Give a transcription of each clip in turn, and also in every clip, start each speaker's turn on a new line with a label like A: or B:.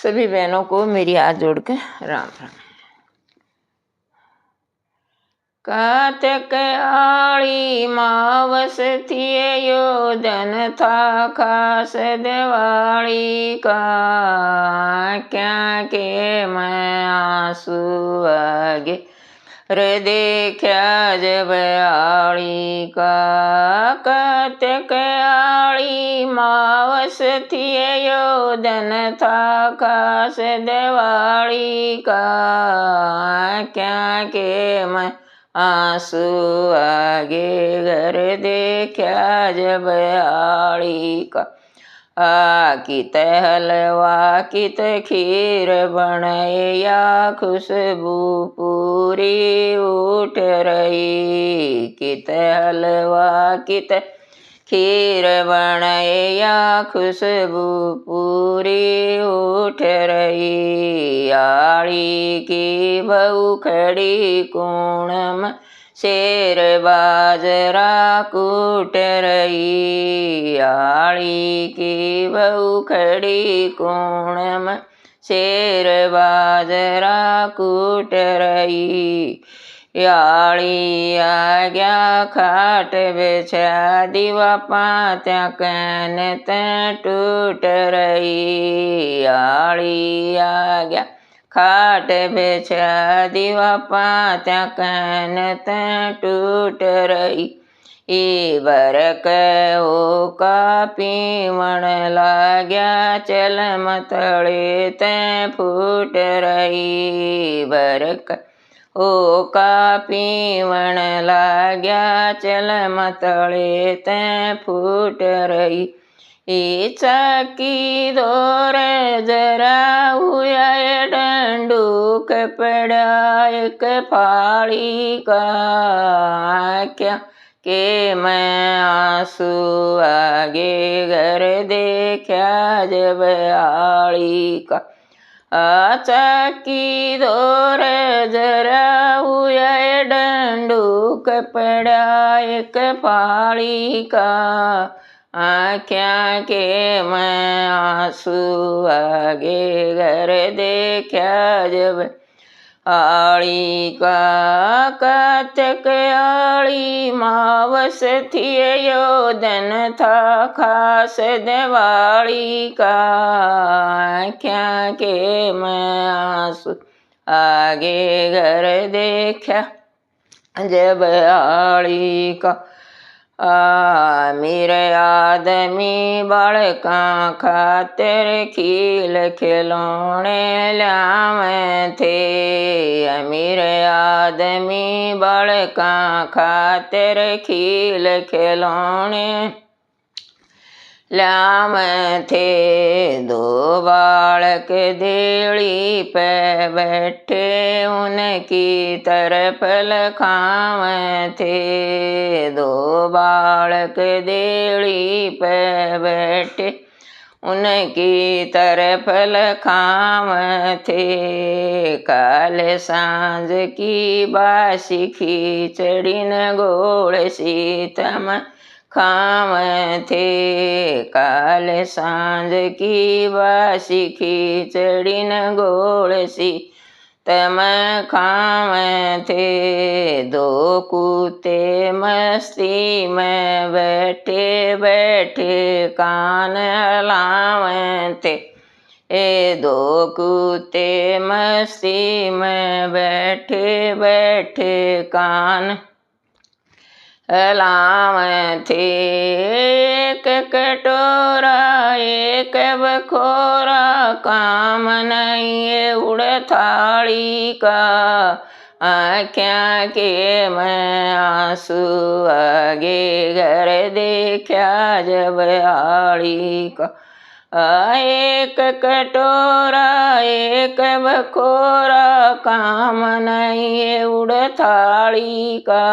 A: सभी बहनों को मेरी हाथ जोड़ के राम राम। कातक आड़ी मावस थिए यो दिन था खास दिवाली का, क्या के मैं आंसू आगे रे देखा जब आड़ी का। कातक आड़ी मावस थिए यो दिन था खास दिवाली का, क्या के मैं आंसू आगे घर देखा जब आड़ी का। कित हलवा कित खीर बने या खुशबू पूरी उठ रही। कित हलवा कित खीर बने या खुशबू पूरी उठ रही। आड़ी की बहू खड़ी कोणम शेर बाजरा कूट रही। आड़ी की बहू खड़ी कोणम शेर बाजरा कूट रही। आड़ी आ गया खाट बिछा दीवा पात्या कैन तैं टूट रही। आड़ी आ गया खाट बिछा दीवा पात्या कैन तैं टूट रही। बरक ओ का पीवण लाग्या चल मतड़े तैं फूट रही। बरक ओ का पीवण लाग्या चल मतड़े तैं फूट रही। चाकी दौर जरा हुआ डंडूक पड़ा एक फाड़ी का, क्या के मैं आंसू आगे घर देखा जब आड़ी का। चाकी दौर जरा हुआ डंडूक पड़ा एक फाड़ी का, क्या के मैं आंसू आगे घर देखा जब आड़ी का। कातक आड़ी मावस थिए यो दिन था खास दिवाली का, क्या के मैं आंसू आगे घर देखा जब आड़ी का। मेरे आदमी बड़का खातिर खील खिलौने लावे थे। मेरे आदमी बड़का खातिर खील खिलौने लावे थे। दो बालक देड़ी पे बैठे उनकी तरफ लखावे थे। दो बालक देड़ी पे बैठे उनकी तरफ लखावे थे। काल सांझ की बासी खिचड़ी न गोड़ सीतम खावे थे। काल सांझ की बासी खिचड़ी न गोड़ सी तम खावे थे। दो कुत्ते मस्ती में बैठे बैठे कान हलावे थे। दो कुत्ते मस्ती में बैठे बैठे कान हलावे थे। एक कटोरा एक बखोरा काम नहीं उड़ थाली का, क्या के मैं आंसू आगे घर देखा जब आड़ी का। एक कटोरा एक बखोरा काम नहीं उड़ थाली का,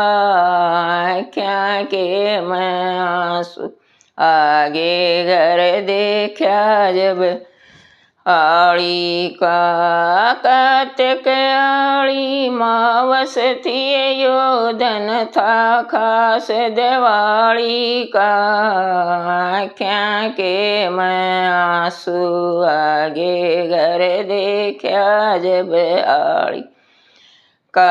A: क्या के मैं आंसू आगे घर देखा जब आली का कार्तिक आली मावस थी यो दिन था खास दिवाली का। आँखों के मैं आंसू आगे घर देखा जब आली का।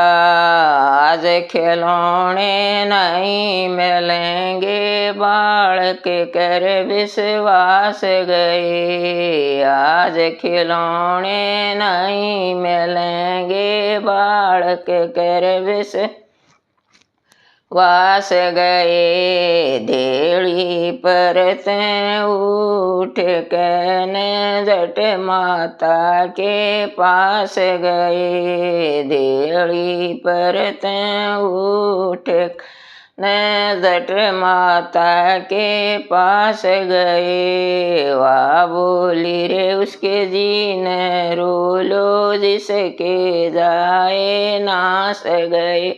A: आज खिलौने नहीं मिलेंगे बालक कर विश्वास गए। आज खिलौने नहीं मिलेंगे बालक कर विश्वास गए। देड़ी पर उठ कर जट माता के पास गए। देड़ी पर उठ जट माता के पास गए। वाह बोली रे उसके जी ने रोलो जिसके जाए नास गए।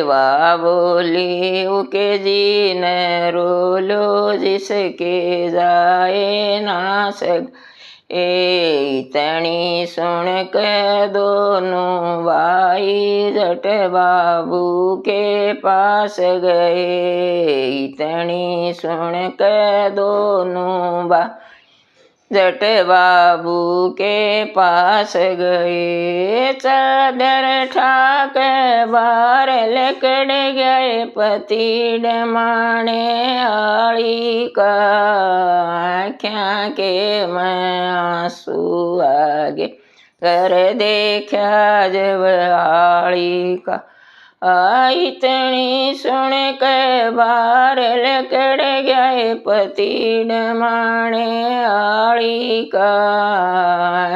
A: वाह बोली उके जी ने रोलो जिसके जाए नास इतनी सुन के दोनों भाई जट बाबू के पास गए। इतनी सुन के दोनों भाई जट बाबू के पास गए। चादर ठाक बार लकड़ गए पतीड़ माने आली का। आँखों के मैं आंसू आगे घर देखा जब आली का। इतनी सुन के बार लकड़ गए पतीड़ माने आली का।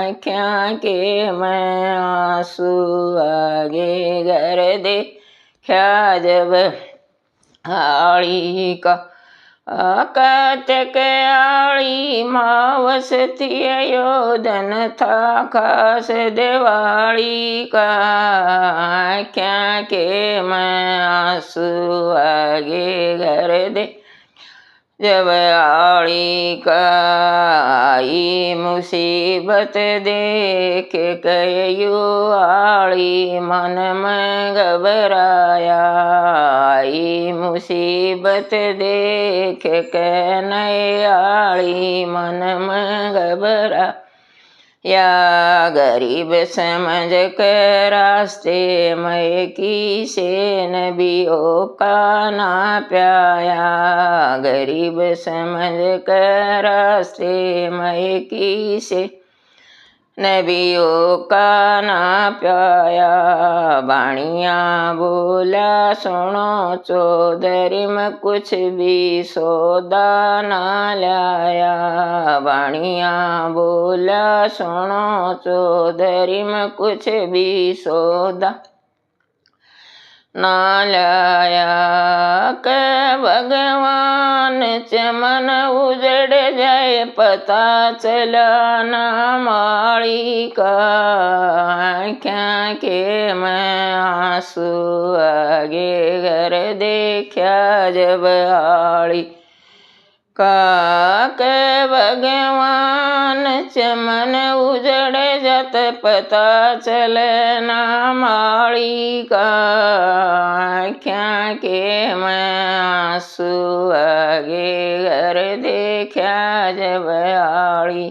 A: आँखों के मैं आंसू आगे घर देखा जब आली का। कार्तिक आली मावस थी यो दिन था खास दिवाली का। आँखों के मैं आंसू आगे घर दे जब आली का। आई मुसीबत देख कयो आली मन में घबराया। आई मुसीबत देख के नए आली मन में घबरा या गरीब समझ के रास्ते में की से नबियों का ना प्याया। गरीब समझ के रास्ते में की से नबियों का ना प्याया। बाणिया बोला सुनो चौधरी में कुछ भी सौदा ना लाया। बाणिया बोला सुनो चौधरी में कुछ भी सौदा ना लाया। के भगवान चमन उजड़ जाए पता चला ना माली का। आँखों के मैं आंसू आगे घर देखा जब आली का। के भगवान चमन उजड़ जात पता चले ना माली का। आँखों के मैं आंसू आगे घर देखा जब आली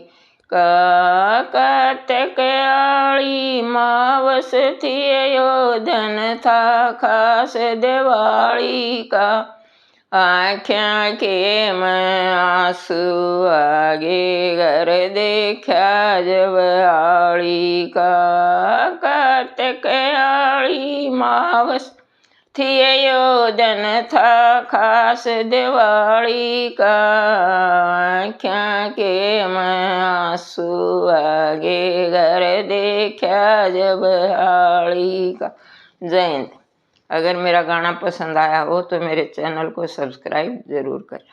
A: का। कार्तिक आली मावस थी यो दिन था खास दिवाली का। आँखों के मैं आंसू आगे घर देखा जब आली का। कार्तिक आली मावस थी यो दिन था खास दिवाली का। आँखों के मैं आंसू आगे घर देखा जब आली का। जय हिंद। अगर मेरा गाना पसंद आया हो तो मेरे चैनल को सब्सक्राइब ज़रूर करें।